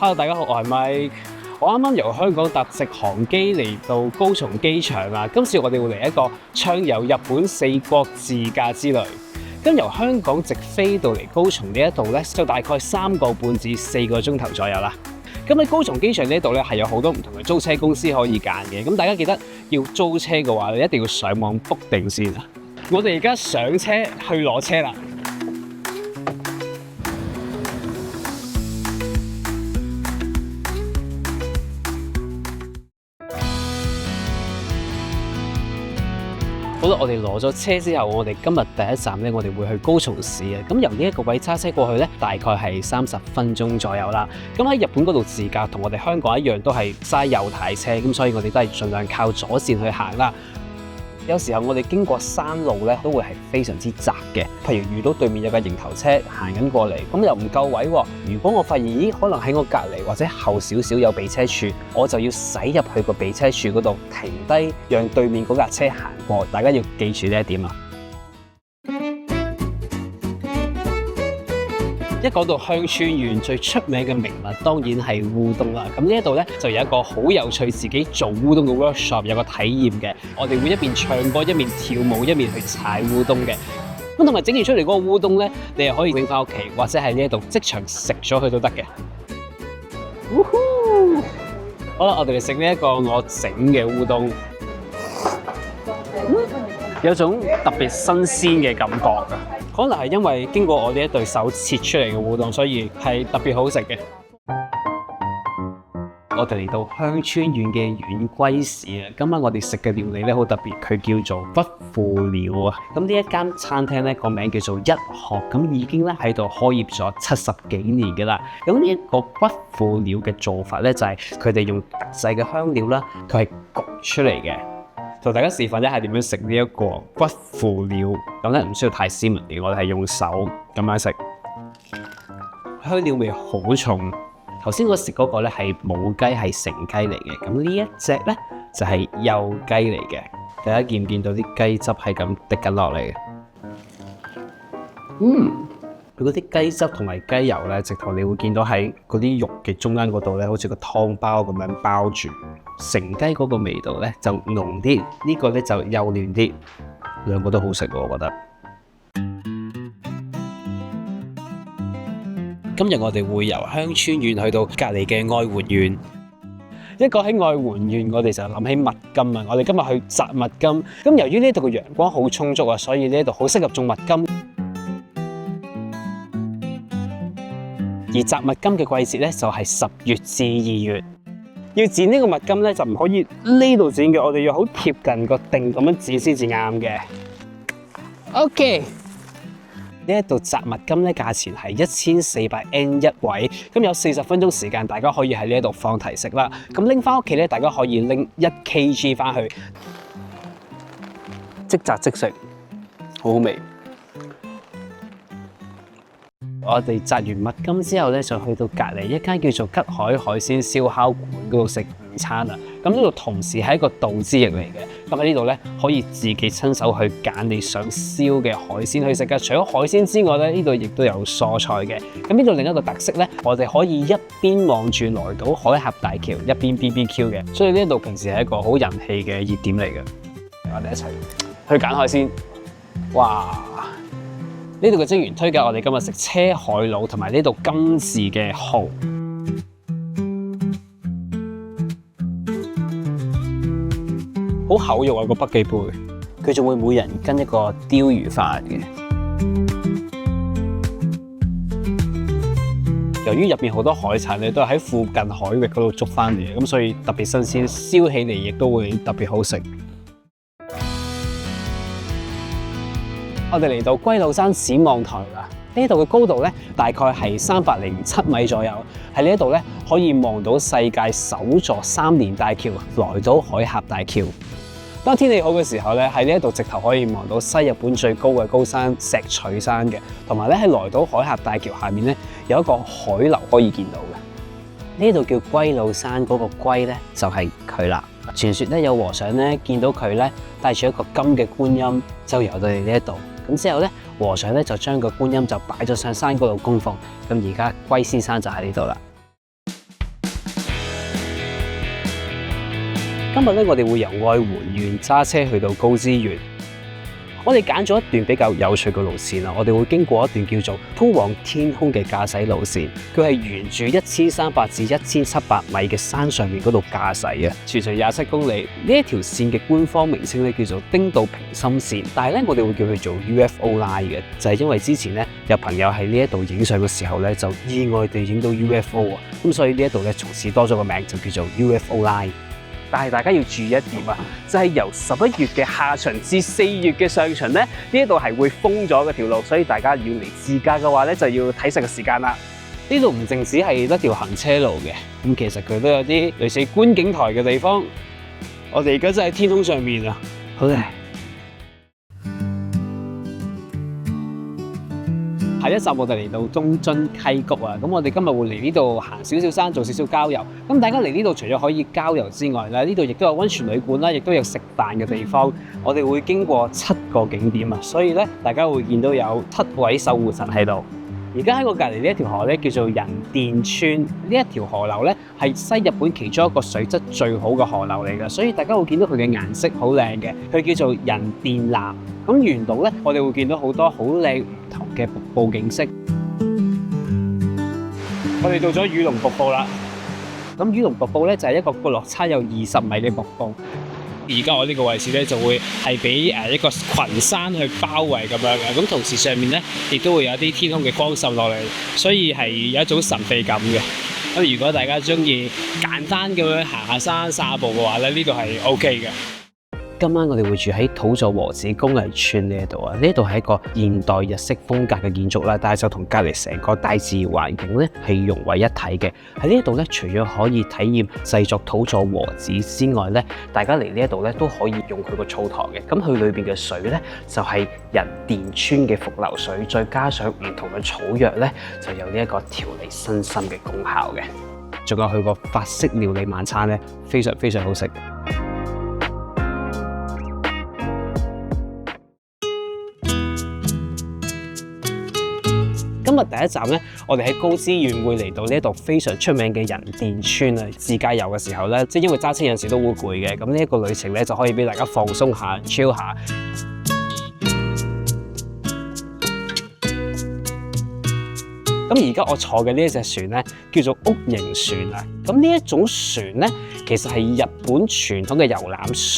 Hello， 大家好，我係 Mike。我啱啱由香港搭直航機嚟到高松機場啦。今次我哋會嚟一個暢遊日本4國自駕之旅。咁由香港直飛到嚟高松呢一度咧，就大概3個半至4個鐘頭左右啦。咁喺高松機場呢一度咧，係有好多唔同嘅租車公司可以揀嘅。咁大家記得要租車嘅話，你一定要上網 book 定先啊。我哋而家上車去攞車啦。好啦，我哋攞咗車之後，我哋今日第一站咧，我哋會去高松市啊。咁由呢一個位揸車過去咧，大概係30分鐘左右啦。咁喺日本嗰度自駕，同我哋香港一樣，都係揸右軚車，咁所以我哋都係盡量靠左線去行啦。有時候我哋經過山路咧，都會係非常之窄嘅。譬如遇到對面有架迎頭車行緊過嚟，咁又唔夠位喎。如果我發現咦，可能喺我隔離或者後少少有避車處，我就要駛入去個避車處嗰度停低，讓對面嗰架車行過。大家要記住呢一點啊！一講到香川縣最出名嘅名物，當然係烏冬啦。咁呢一度咧就有一個好有趣自己做烏冬嘅 workshop， 有個體驗嘅。我哋會一邊唱歌一邊跳舞一邊去踩烏冬嘅。咁同埋整完出嚟嗰個烏冬咧，你係可以拎翻屋企，或者喺呢一度即場食咗佢都得嘅。好啦，我哋嚟食呢一個我整嘅烏冬，有種特別新鮮嘅感覺㗎。可能係因為經過我呢一對手切出嚟嘅烏冬，所以係特別好食嘅。我哋嚟到香川縣嘅丸龜市啊，今晚我哋食嘅料理咧好特別，佢叫做不腐鳥啊。咁呢一間餐廳咧個名叫做一學，咁已經咧喺度開業咗70幾年嘅啦。咁呢一個不腐鳥嘅做法咧就係佢哋用特製嘅香料啦，佢係焗出嚟嘅。同大家示範一下點樣食呢一個不腐鳥，咁咧唔需要太斯文嘅，我哋係用手咁樣食，香料味好重。頭先我食嗰個咧係母雞，係成雞嚟嘅，咁呢一隻咧就係幼雞嚟嘅。大家見唔見到啲雞汁係咁滴緊落嚟嘅？佢嗰啲雞汁同埋雞油咧，直頭你會見到喺嗰啲肉嘅中間嗰度咧，好似個湯包咁樣包住。成雞嗰個味道咧就濃啲，呢個咧就幼嫩啲，兩個都好食喎，我覺得。今日我哋會由香川縣去到隔離嘅愛媛縣。一講起愛媛縣，我哋就諗起蜜柑啊！我哋今日去摘蜜柑。咁由於呢度嘅陽光好充足啊，所以呢度好適合種蜜柑。而摘蜜柑嘅季節咧就係10月至2月。要剪呢個蜜柑咧，就唔可以呢度剪嘅，我哋要好貼近個頂咁樣剪先至啱嘅。OK， 呢一度摘蜜柑咧，價錢係1400 yen 一位，咁有40分鐘時間，大家可以喺呢一度放題食啦。咁拎翻屋企咧，大家可以拎1 kg 翻去，即摘即食，好好味。我哋摘完蜜柑之後咧，就去到隔離一間叫做吉海海鮮燒烤館嗰度食午餐啊。咁呢度同時係一個道之役嚟嘅。咁喺呢度咧，可以自己親手去揀你想燒嘅海鮮去食㗎。除咗海鮮之外咧，呢度亦都有蔬菜嘅。咁呢度另一個特色咧，我哋可以一邊望住來島海峽大橋，一邊 BBQ 嘅。所以呢度平時係一個好人氣嘅熱點嚟嘅。我哋一齊去揀海鮮。哇！呢度嘅職員推介我哋今日食車海佬同埋呢度金字嘅蠔，好厚肉啊個北寄貝，佢仲會每人跟一個鯛魚飯嘅。由於入面好多海產咧，都係喺附近海域嗰度捉翻嚟嘅，咁所以特別新鮮，燒起嚟亦都會特別好食。我哋嚟到龜廬山展望台啦，呢度嘅高度咧大概係307米左右，喺呢一度咧可以望到世界首座3連大橋來島海峽大橋。當天氣好嘅時候咧，喺呢一度直頭可以望到西日本最高嘅高山石取山嘅，同埋咧喺來島海峽大橋下面咧有一個海流可以見到嘅。呢度叫龜廬山，嗰個龜咧就係佢啦。傳說咧有和尚咧見到佢咧帶住一個金嘅觀音，就游到嚟呢一度。咁之後咧，和尚咧就將個觀音就擺咗上山嗰度供奉。咁而家龜先生就喺呢度啦。今日咧，我哋會由愛媛縣揸車去到高知縣。我哋揀咗一段比較有趣嘅路線啦，我哋會經過一段叫做通往天空嘅駕駛路線，佢係沿住1300至1700米嘅山上面嗰度駕駛啊，全長27公里。呢一條線嘅官方名稱咧叫做丁道平心線，但係咧我哋會叫佢做 UFO Line 嘅，就係因為之前咧有朋友喺呢一度影相嘅時候咧就意外地影到 UFO 啊，咁所以呢一度咧從此多咗個名就叫做 UFO Line。但係大家要注意一點啊，就係由11月嘅下旬至4月嘅上旬咧，呢一度係會封咗嗰條路，所以大家要嚟自駕嘅話咧，就要睇實個時間啦。呢度唔淨止係得條行車路嘅，咁其實佢都有啲類似觀景台嘅地方。我哋而家真係天空上面啊，好靚！下一集我哋嚟到東津溪谷啊，咁我哋今日會嚟呢度行少少山，做少少郊遊。咁大家嚟呢度除咗可以郊遊之外咧，呢度亦都有溫泉旅館啦，亦都有食飯嘅地方。我哋會經過7個景點啊，所以咧大家會見到有7位守護神喺度。而家喺我隔離呢一條河咧叫做人殿川，呢一條河流咧係西日本其中一個水質最好嘅河流嚟嘅，所以大家會見到佢嘅顏色好靚嘅，佢叫做人殿藍。咁沿途咧，我哋會見到好多好靚唔同嘅瀑布景色。我哋到咗雨龍瀑布啦。咁雨龍瀑布咧就係一個落差有20米嘅瀑布。而家我呢個位置咧就會係俾一個群山去包圍咁樣嘅，咁同時上面咧亦都會有啲天空嘅光滲落嚟，所以係有一種神秘感嘅。咁如果大家中意簡單咁樣行下山散下步嘅話咧，呢度係 OK 嘅。今晚我哋會住喺土佐和子工藝村呢一度啊，呢度係一個現代日式風格嘅建築啦，但係就同隔離成個大自然環境咧係融為一體嘅。喺呢一度咧，除咗可以體驗製作土佐和子之外咧，大家嚟呢一度咧都可以用佢個澡堂嘅。咁佢裏邊嘅水咧就係人殿川嘅伏流水，再加上唔同嘅草藥咧，就有呢一個調理身心嘅功效嘅。仲有佢個法式料理晚餐咧，非常非常好食。今日第一站咧，我哋喺高知縣會嚟到呢一度非常出名嘅人殿川啊！自駕遊嘅時候咧，即係因為揸車有陣時都會攰嘅，咁呢一個旅程咧就可以俾大家放鬆下、chill 下。咁而家我坐嘅呢一隻船咧，叫做屋形船啊！咁呢一種船咧，其實係日本傳統嘅遊覽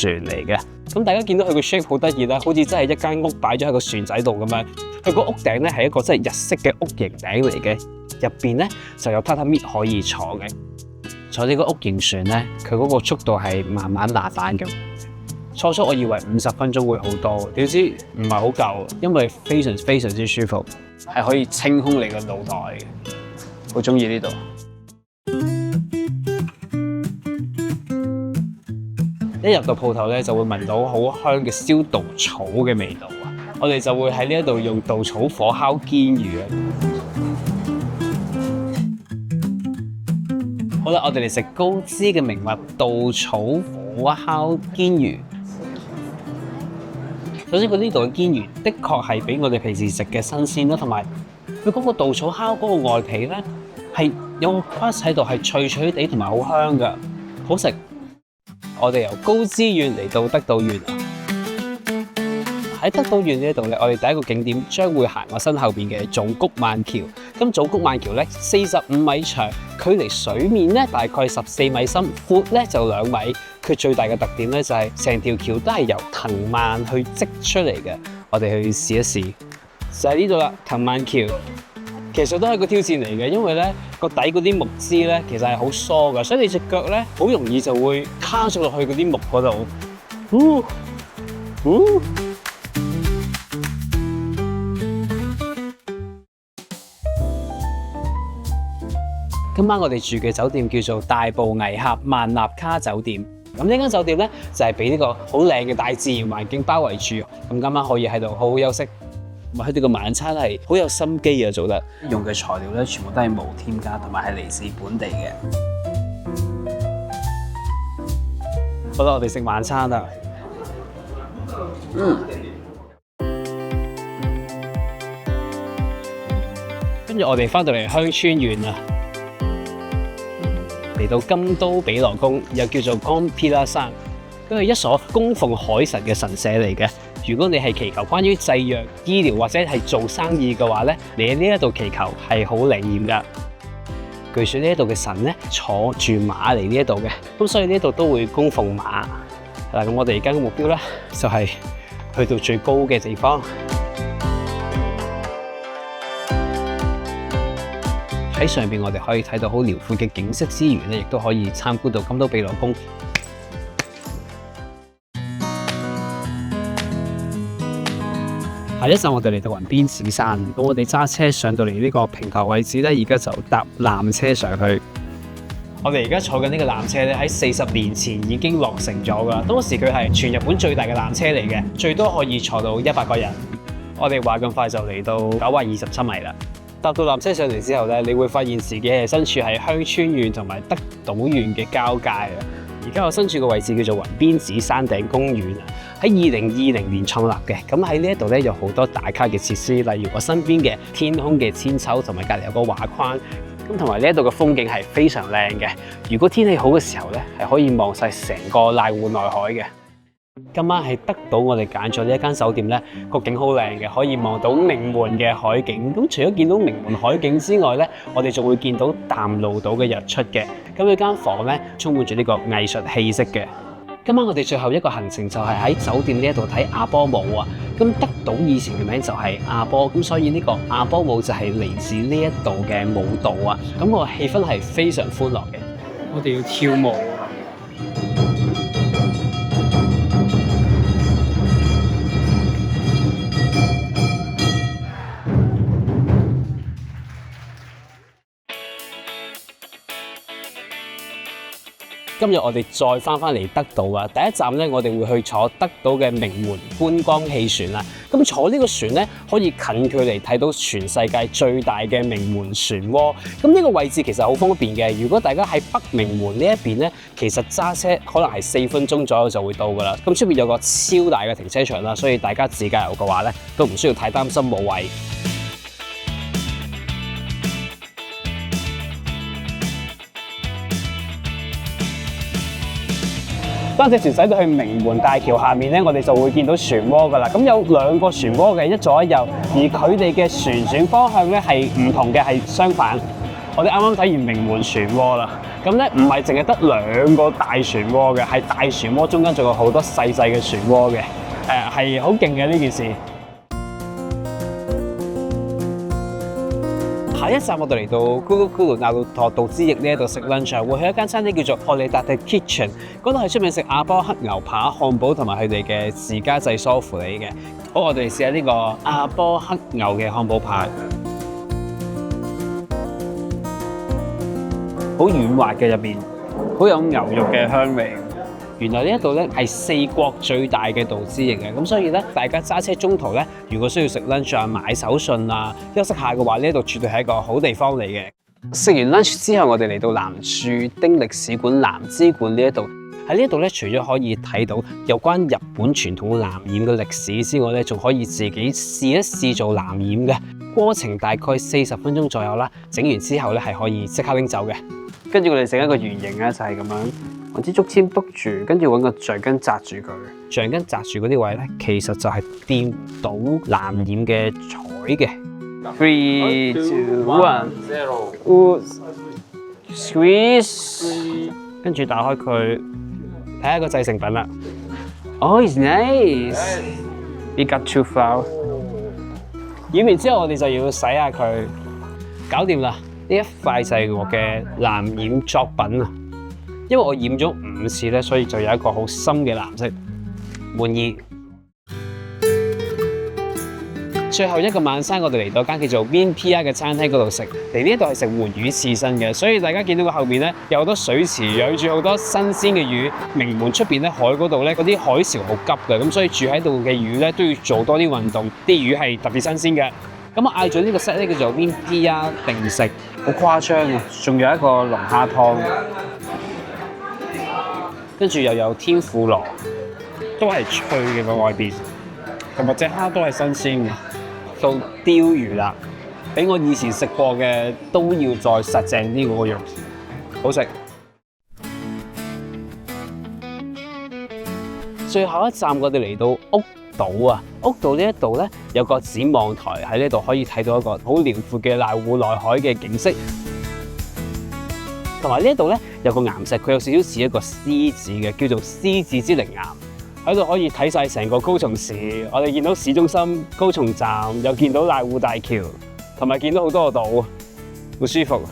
船嚟嘅。咁大家見到佢個 shape 好得意啦，好似真係一間屋擺咗喺個船仔度咁樣。佢個屋頂咧係一個真係日式嘅屋形頂嚟嘅，入邊咧就有榻榻米可以坐嘅。坐呢個屋形船咧，佢嗰個速度係慢慢慢慢咁。初初我以為50分鐘會好多，點知唔係好夠，因為非常非常之舒服，係可以清空你個腦袋嘅。好中意呢度。一入到鋪頭咧，就會聞到好香嘅燒稻草嘅味道啊！我哋就會喺呢一度用稻草火烤堅魚啊！好啦，我哋嚟食高知嘅名物稻草火烤堅魚。首先，佢呢度嘅堅魚的確係比我哋平時食嘅新鮮啦，同埋佢嗰個稻草烤嗰個外皮咧係有個 crust 喺度，係脆脆地同埋好香㗎，好食。我哋由高知縣嚟到德島縣啊！喺德島縣呢度咧，我哋第一個景點將會行我身後邊嘅早谷萬橋。咁早谷萬橋咧45米長，距離水面咧大概14米深，闊咧就2米。佢最大嘅特點咧就係成條橋都係由藤蔓去織出嚟嘅。我哋去試一試，就係呢度啦，藤蔓橋。其實都係個挑戰嚟嘅，因為咧個底嗰啲木枝咧其實係好疏㗎，所以你隻腳咧好容易就會卡咗落去嗰啲木嗰度。今晚我哋住嘅酒店叫做大步危峽萬納卡酒店。咁呢間酒店咧就係俾呢個好靚嘅大自然環境包圍住。咁今晚可以喺度好好休息。佢哋個晚餐係好有心機啊，做得用嘅材料咧全部都係無添加，同埋係嚟自本地嘅。好啦，我哋食晚餐啦。跟住我哋翻到嚟香川縣啊，嚟到金都比羅宮，又叫做岡比拉山。佢係一所供奉海神嘅神社嚟嘅。如果你係祈求關於製藥、醫療或者係做生意嘅話咧，你喺呢一度祈求係好靈驗噶。據說呢一度嘅神咧坐住馬嚟呢一度嘅，咁所以呢一度都會供奉馬。嗱，咁我哋而家嘅目標咧就係去到最高嘅地方。喺上邊我哋可以睇到好遼闊嘅景色之餘咧，亦都可以參觀到金都比羅宮。下一站我哋嚟到雲邊紫山，咁我哋揸車上到嚟呢個平台位置咧，而家就搭纜車上去。我哋而家坐緊呢個纜車咧，喺40年前已經落成咗噶啦。當時佢係全日本最大嘅纜車嚟嘅，最多可以坐到100個人。我哋話咁快就嚟到927米啦。搭到纜車上嚟之後咧，你會發現自己係身處喺香川縣同埋德島縣嘅交界啊！而家我身處嘅位置叫做雲邊紫山頂公園啊，喺2020年創立嘅。咁喺呢一度咧有好多打卡嘅設施，例如我身邊嘅天空嘅千秋，同埋隔離有個畫框。咁同埋呢一度嘅風景係非常靚嘅。如果天氣好嘅時候咧，係可以望晒成個瀨戶內海嘅。今晚喺德島，我哋揀咗呢一間酒店咧，個景好靚嘅，可以望到鳴門嘅海景。咁除咗見到鳴門海景之外咧，我哋仲會見到淡路島嘅日出嘅。咁呢間房咧充滿住呢個藝術氣息嘅。今晚我哋最後一個行程就係喺酒店呢一度睇亞波舞啊。咁德島以前嘅名就係亞波，咁所以呢個亞波舞就係嚟自呢一度嘅舞蹈啊。咁個氣氛係非常歡樂嘅。我哋要跳舞。今日我哋再翻嚟德島啊！第一站咧，我哋會去坐德島嘅鳴門觀光氣船啦。咁坐呢個船咧，可以近距離睇到全世界最大嘅鳴門漩渦。咁呢個位置其實好方便嘅。如果大家喺北鳴門呢一邊咧，其實揸車可能係4分鐘左右就會到噶啦。咁出邊有個超大嘅停車場啦，所以大家自駕遊嘅話咧，都唔需要太擔心冇位。當隻船駛到去鳴門大橋下面咧，我哋就會見到漩渦噶啦。咁有2個漩渦嘅，一左一右，而佢哋嘅旋轉方向咧係唔同嘅，係相反。我哋啱啱睇完鳴門漩渦啦，咁咧唔係淨係得2個大漩渦嘅，係大漩渦中間仲有好多細細嘅漩渦嘅，係好勁嘅呢件事。下一站我哋嚟到咕嚕咕嚕鬧到道之驛呢一度食 lunch， 會去一間餐廳叫做 Horedate Kitchen， 嗰度係出名食亞波黑牛扒、漢堡同埋佢哋嘅自家製梳芙梨嘅。好，我哋試下呢個亞波黑牛嘅漢堡扒，好軟滑嘅入邊，好有牛肉嘅香味。原來呢一度咧係4國最大嘅道之驛嘅，咁所以咧大家揸車中途咧，如果需要食 lunch 啊、買手信啊、休息下嘅話，呢一度絕對係一個好地方嚟嘅。食完 lunch 之後，我哋嚟到南樹丁歷史館南之館呢一度。喺呢一度咧，除咗可以睇到有關日本傳統藍染嘅歷史之外咧，仲可以自己試一試做藍染嘅。過程大概40分鐘左右啦，整完之後咧係可以即刻拎走嘅。跟住我哋整一個圓形咧，就係咁樣。揾支竹籤篤住，跟住揾個橡筋紮住佢。橡筋紮住嗰啲位咧，其實就係掂到藍染嘅彩嘅。3、2、1 ，squeeze， 跟住打開佢，睇下個製成品啦。Oh, it's nice. It got too foul。染完之後，我哋就要洗下佢，搞掂啦。呢一塊就係我嘅藍染作品啊！因為我染咗5次咧，所以就有一個好深嘅藍色，滿意。最後一個晚餐，我哋嚟到間叫做 Vinpia 嘅餐廳嗰度食。嚟呢一度係食活魚刺身嘅，所以大家見到個後面咧有好多水池，養住好多新鮮嘅魚。鳴門出邊咧海嗰度咧嗰啲海潮好急嘅，咁所以住喺度嘅魚咧都要做多啲運動，啲魚係特別新鮮嘅。咁我嗌咗呢個 set 咧叫做 Vinpia 定食，好誇張啊！仲有一個龍蝦湯。跟住又有天婦羅，都係脆嘅個外邊，同埋隻蝦都係新鮮嘅。到鯛魚啦，比我以前食過嘅都要再實淨啲嗰個肉，好食。最後一站我哋嚟到屋島啊！屋島呢一度咧有個展望台喺呢度，可以睇到一個好遼闊嘅瀨戶內海嘅景色。同埋呢一度咧有個岩石，佢有少少似一個獅子嘅，叫做獅子之陵岩。喺度可以睇晒成個高松市，我哋見到市中心高松站，又見到瀨戶大橋，同埋見到好多個島，好舒服。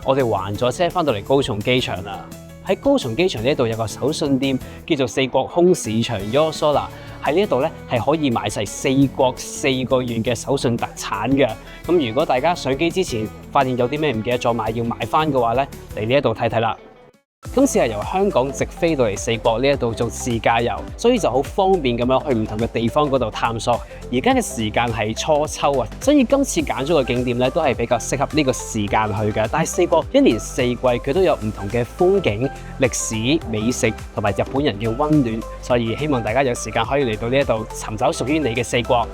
我哋還咗車翻到嚟高松機場啦。喺高松機場呢度有個手信店，叫做四國空市場 Yosola。喺呢度咧係可以買晒四國4個縣嘅手信特產嘅。咁如果大家上機之前發現有啲咩唔記得咗買，要買翻嘅話咧，嚟呢一度睇睇啦。今次係由香港直飛到嚟四國呢一度做自駕遊，所以就好方便咁樣去唔同嘅地方嗰度探索。而家嘅時間係初秋啊，所以今次揀咗個景點咧都係比較適合呢個時間去嘅。但係四國一年四季佢都有唔同嘅風景、歷史、美食同埋日本人嘅溫暖，所以希望大家有時間可以嚟到呢一度尋找屬於你嘅四國。